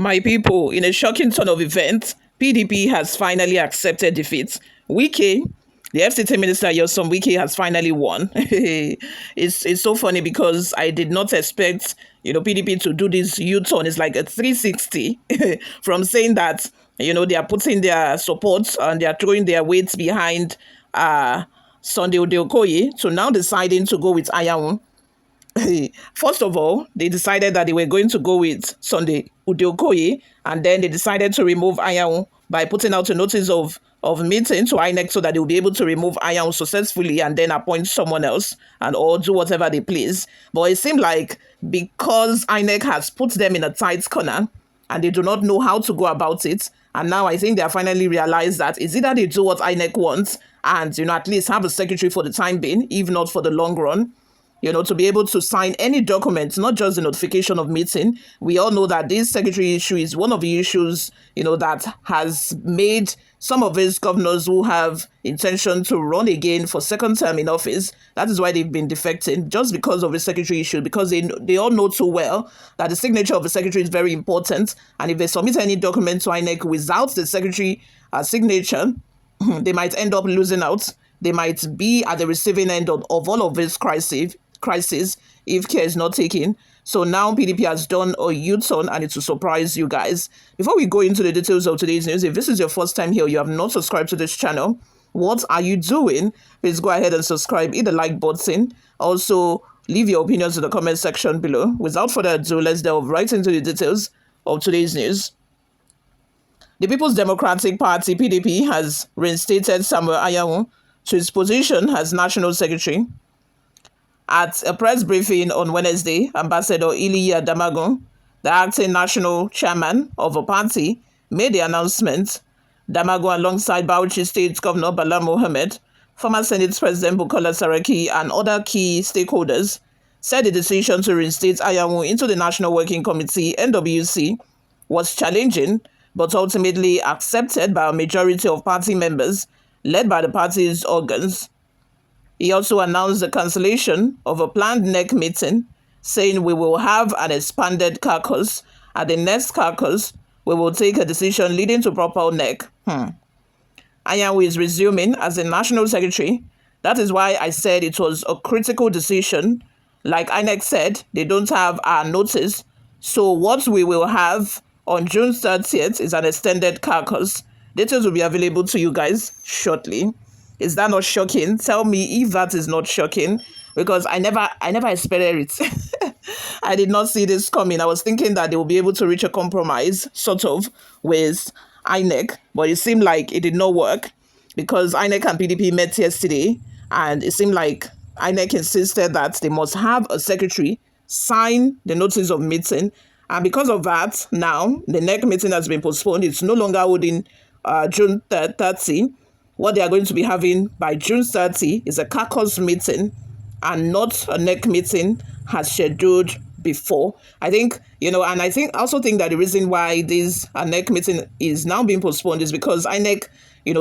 My people, in a shocking turn of events, PDP has finally accepted defeat. Wike, the FCT minister Yosom Wike, has finally won. It's so funny because I did not expect PDP to do this U-turn. It's like a 360 from saying that they are putting their support and they are throwing their weight behind Sunday Udeh-Okoye to now deciding to go with Ayaun. First of all, they decided that they were going to go with Sunday Udeh-Okoye, and then they decided to remove Ayaun by putting out a notice of meeting to INEC so that they will be able to remove Ayaun successfully and then appoint someone else and or do whatever they please. But it seemed like because INEC has put them in a tight corner and they do not know how to go about it, and now I think they have finally realized that it's either they do what INEC wants and at least have a secretary for the time being, if not for the long run, to be able to sign any document, not just the notification of meeting. We all know that this secretary issue is one of the issues, that has made some of these governors who have intention to run again for second term in office. That is why they've been defecting, just because of the secretary issue, because they all know too well that the signature of the secretary is very important. And if they submit any document to INEC without the secretary signature, they might end up losing out. They might be at the receiving end of all of this crisis if care is not taken. So now PDP has done a U-turn and it will surprise you guys. Before we go into the details of today's news, if this is your first time here, you have not subscribed to this channel, what are you doing? Please go ahead and subscribe, hit the like button. Also, leave your opinions in the comment section below. Without further ado, let's delve right into the details of today's news. The People's Democratic Party, PDP, has reinstated Samuel Ayaun to his position as National Secretary. At a press briefing on Wednesday, Ambassador Iliya Damagum, the acting national chairman of the party, made the announcement. Damagum, alongside Bauchi State Governor Bala Mohammed, former Senate President Bukola Saraki, and other key stakeholders, said the decision to reinstate Ayaun into the National Working Committee, NWC, was challenging, but ultimately accepted by a majority of party members, led by the party's organs. He also announced the cancellation of a planned NEC meeting, saying we will have an expanded caucus. At the next caucus, we will take a decision leading to proper NEC. Ayaun is resuming as the National Secretary. That is why I said it was a critical decision. Like INEC said, they don't have our notice. So what we will have on June 30th is an extended caucus. Details will be available to you guys shortly. Is that not shocking? Tell me if that is not shocking, because I never expected it. I did not see this coming. I was thinking that they will be able to reach a compromise, sort of, with INEC, but it seemed like it did not work because INEC and PDP met yesterday, and it seemed like INEC insisted that they must have a secretary sign the notice of meeting, and because of that, now the NEC meeting has been postponed. It's no longer holding June 30. What they are going to be having by June 30 is a caucus meeting and not a NEC meeting as scheduled before. I think, and I also think that the reason why this NEC meeting is now being postponed is because INEC,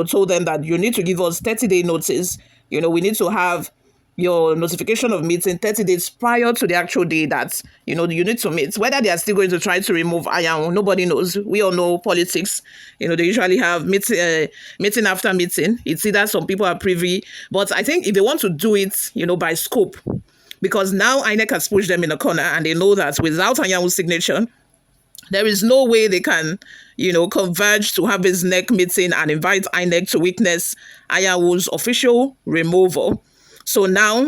told them that you need to give us 30-day notice. We need to have your notification of meeting 30 days prior to the actual day that, you need to meet. Whether they are still going to try to remove Ayaun, nobody knows. We all know politics. They usually have meeting after meeting. It's either some people are privy, but I think if they want to do it, by scope, because now INEC has pushed them in a corner and they know that without Ayaun's signature, there is no way they can, converge to have this NEC meeting and invite INEC to witness Ayaun's official removal. So now,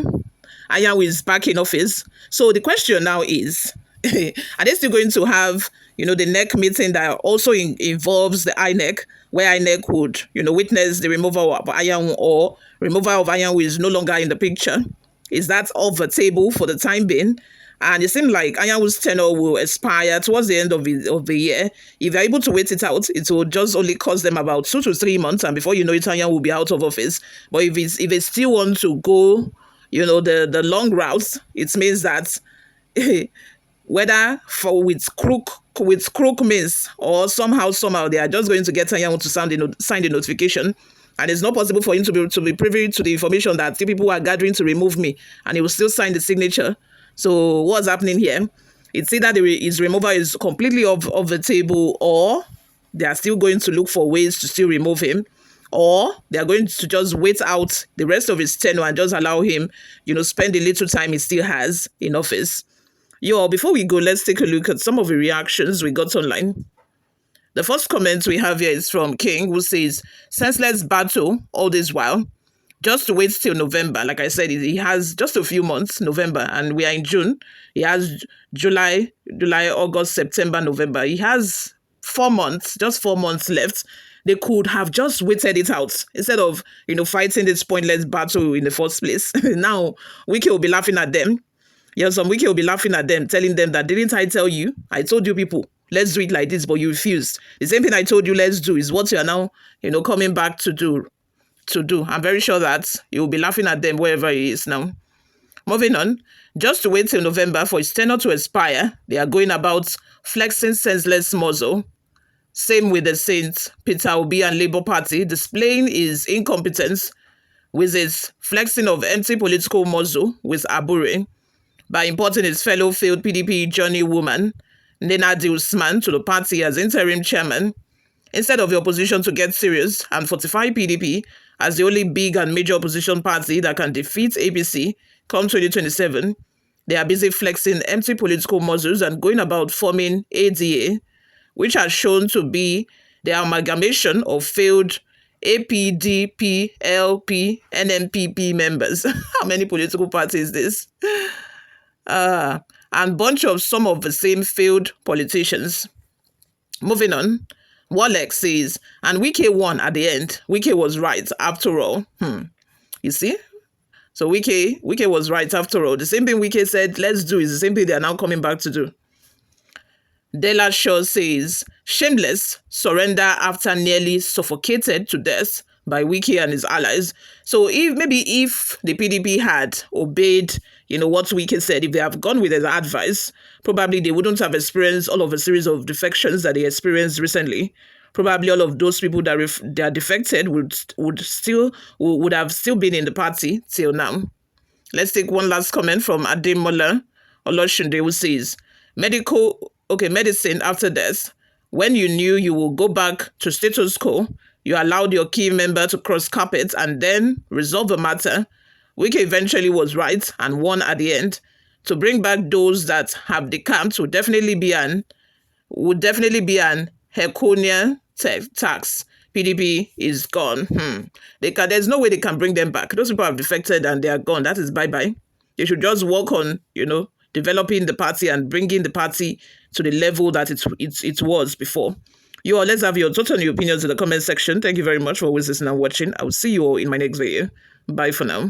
Ayaun is back in office. So the question now is, are they still going to have, the NEC meeting that also involves the INEC, where INEC would, witness the removal of Ayaun, or removal of Ayaun is no longer in the picture? Is that off the table for the time being? And it seems like Ayaun's tenure will expire towards the end of the year. If they're able to wait it out, it will just only cost them about 2 to 3 months, and before you know it, Ayaun will be out of office. But if they still want to go, the long route, it means that whether with crook means or somehow they are just going to get Ayaun to sign the notification. And it's not possible for him to be privy to the information that people are gathering to remove me, and he will still sign the signature. So what's happening here? It's either his removal is completely off the table, or they are still going to look for ways to still remove him, or they are going to just wait out the rest of his tenure and just allow him, spend the little time he still has in office. Before we go, let's take a look at some of the reactions we got online. The first comment we have here is from King, who says, senseless battle all this while. Just wait till November. Like I said, he has just a few months, November, and we are in June. He has July, August, September, November. He has 4 months, just 4 months left. They could have just waited it out instead of, fighting this pointless battle in the first place. Now, Wike will be laughing at them. Some Wike will be laughing at them, telling them that, didn't I tell you? I told you people, let's do it like this, but you refused. The same thing I told you, let's do, is what you are now, coming back to do. I'm very sure that you will be laughing at them wherever he is now. Moving on, just to wait till November for his tenure to expire, they are going about flexing senseless muzzle. Same with the Saint Peter Obi and Labour Party, displaying his incompetence with his flexing of empty political muzzle with Abure by importing his fellow failed PDP journeywoman, Nenadi Usman, to the party as interim chairman. Instead of the opposition to get serious and fortify PDP as the only big and major opposition party that can defeat APC come 2027, they are busy flexing empty political muscles and going about forming ADA, which has shown to be the amalgamation of failed APDP, LP, NMPP members. How many political parties is this? And bunch of some of the same failed politicians. Moving on, Wallach says, and Wike won at the end. Wike was right after all. You see? So Wike was right after all. The same thing Wike said, let's do, is the same thing they are now coming back to do. Dela Shaw says, shameless surrender after nearly suffocated to death by Wike and his allies. So if the PDP had obeyed, what Wike said, if they have gone with his advice, probably they wouldn't have experienced all of a series of defections that they experienced recently. Probably all of those people that they are defected would have still been in the party till now. Let's take one last comment from Ademola Oloshunde, who says, medicine after death. When you knew you will go back to status quo, you allowed your key member to cross carpet and then resolve the matter. Wike eventually was right and won at the end. To bring back those that have decamped would definitely be an Herconian tax. PDP is gone. There's no way they can bring them back. Those people have defected and they are gone. That is bye-bye. They should just work on, developing the party and bringing the party to the level that it was before. You all, let's have your thoughts and your opinions in the comment section. Thank you very much for always listening and watching. I will see you all in my next video. Bye for now.